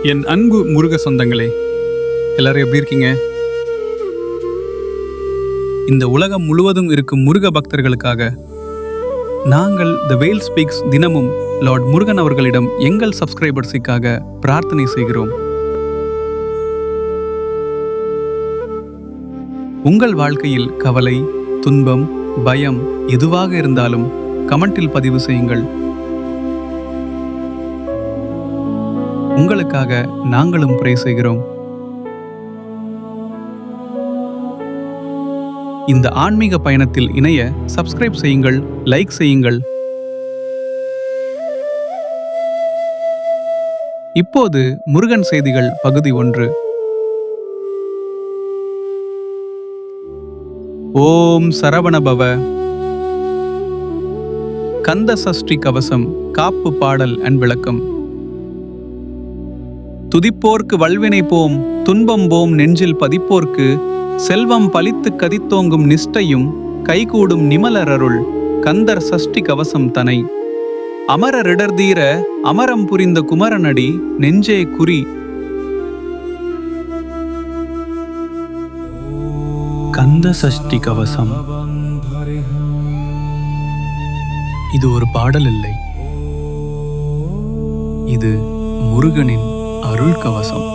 என் அன்பு முருக சொந்தங்களே, எல்லாரும் எப்படி இருக்கீங்க? இந்த உலகம் முழுவதும் இருக்கும் முருக பக்தர்களுக்காக நாங்கள் த வேல் ஸ்பீக்ஸ் தினமும் லார்ட் முருகன் அவர்களிடம் எங்கள் சப்ஸ்கிரைபர்ஸுக்காக பிரார்த்தனை செய்கிறோம். உங்கள் வாழ்க்கையில் கவலை, துன்பம், பயம் எதுவாக இருந்தாலும் கமெண்டில் பதிவு செய்யுங்கள். உங்களுக்காக நாங்களும் ப்ரே செய்கிறோம். இந்த ஆன்மீக பயணத்தில் இணைய சப்ஸ்கிரைப் செய்யுங்கள், லைக் செய்யுங்கள். இப்போது முருகன் செய்திகள் பகுதி 1. ஓம் சரவணபவ. கந்த சஷ்டி கவசம் காப்பு பாடல் அண்ட் விளக்கம். துதிப்போர்க்கு வல்வினை போம், துன்பம் போம் நெஞ்சில் பதிப்போர்க்கு செல்வம் பலித்து கதித்தோங்கும் நிஷ்டையும் கைகூடும் நிமலரருள் கந்தர் சஷ்டி கவசம் தனை. அமரரிடர்தீர அமரம் புரிந்த குமரனடி நெஞ்சே குறி. கந்த சஷ்டி கவசம். இது ஒரு பாடல் இல்லை, இது முருகனின் அருள் கவசம்.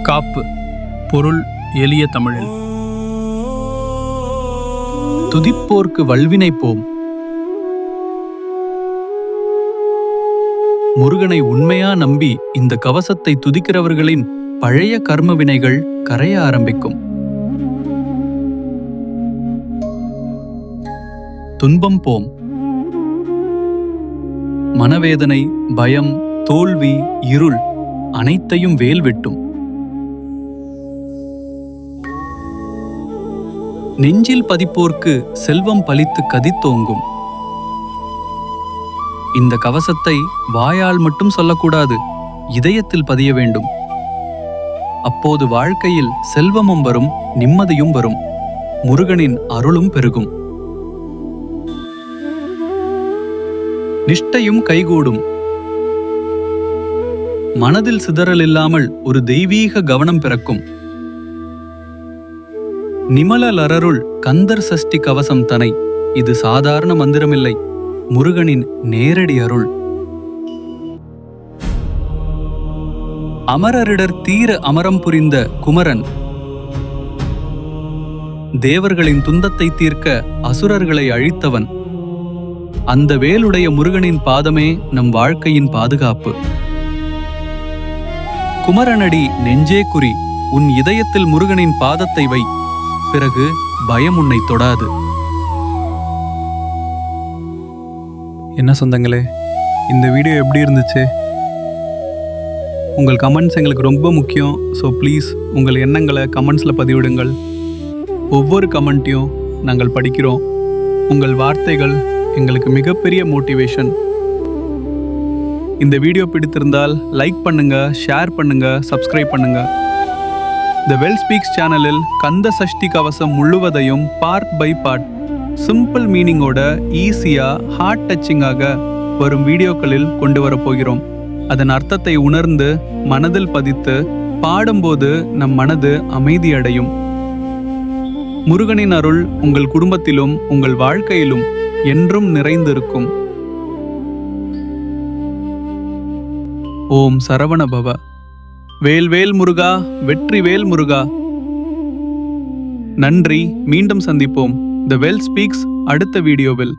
காப்பு பொருள் எளிய தமிழில்: துதிப்போர்க்கு வல்வினை போம். முருகனை உண்மையா நம்பி இந்த கவசத்தை துதிக்கிறவர்களின் பழைய கர்ம வினைகள் கரைய ஆரம்பிக்கும். துன்பம் போம். மனவேதனை, பயம், தோல்வி, இருள் அனைத்தையும் வேல் வெட்டும். நெஞ்சில் பதிப்போர்க்கு செல்வம் பலித்து கதித்தோங்கும். இந்த கவசத்தை வாயால் மட்டும் சொல்லக்கூடாது, இதயத்தில் பதிய வேண்டும். அப்போது வாழ்க்கையில் செல்வமும் வரும், நிம்மதியும் வரும், முருகனின் அருளும் பெருகும், நிஷ்டையும் கைகூடும். மனதில் சிதறல் இல்லாமல் ஒரு தெய்வீக கவனம் பிறக்கும். நிமலரருள் கந்தர் சஷ்டி கவசம் தனை. இது சாதாரண மந்திரமில்லை, முருகனின் நேரடி அருள். அமரரிடர் தீர அமரம் புரிந்த குமரன் தேவர்களின் துன்பத்தை தீர்க்க அசுரர்களை அழித்தவன். அந்த வேலுடைய முருகனின் பாதமே நம் வாழ்க்கையின் பாதுகாப்பு. குமரனடி நெஞ்சே குறி. உன் இதயத்தில் முருகனின் பாதத்தை வை, பிறகு பயம் உன்னை தொடாது. என்ன சொந்தங்களே, இந்த வீடியோ எப்படி இருந்துச்சு? உங்கள் கமெண்ட்ஸ் எங்களுக்கு ரொம்ப முக்கியம். ஸோ ப்ளீஸ் உங்கள் எண்ணங்களை கமெண்ட்ஸில் பதிவிடுங்கள். ஒவ்வொரு கமெண்ட்டையும் நாங்கள் படிக்கிறோம். உங்கள் வார்த்தைகள் எங்களுக்கு மிகப்பெரிய மோட்டிவேஷன். இந்த வீடியோ பிடித்திருந்தால் லைக் பண்ணுங்க, ஷேர் பண்ணுங்க, சப்ஸ்கிரைப் பண்ணுங்க. த வெல் ஸ்பீக்ஸ் சேனலில் கந்த சஷ்டி கவசம் முழுவதையும் பார்ட் பை பார்ட் சிம்பிள் மீனிங்கோட ஈஸியா ஹார்ட் டச்சிங்காக வரும் வீடியோக்களில் கொண்டு வரப்போகிறோம். அதன் அர்த்தத்தை உணர்ந்து மனதில் பதித்து பாடும்போது நம் மனது அமைதியடையும். முருகனின் அருள் உங்கள் குடும்பத்திலும் உங்கள் வாழ்க்கையிலும் என்றும் நிறைந்திருக்கும். ஓம் சரவணபவ. வேல்வேல் முருகா, வெற்றிவேல் முருகா. நன்றி. மீண்டும் சந்திப்போம். த வெல் ஸ்பீக்ஸ் அடுத்த வீடியோவில்.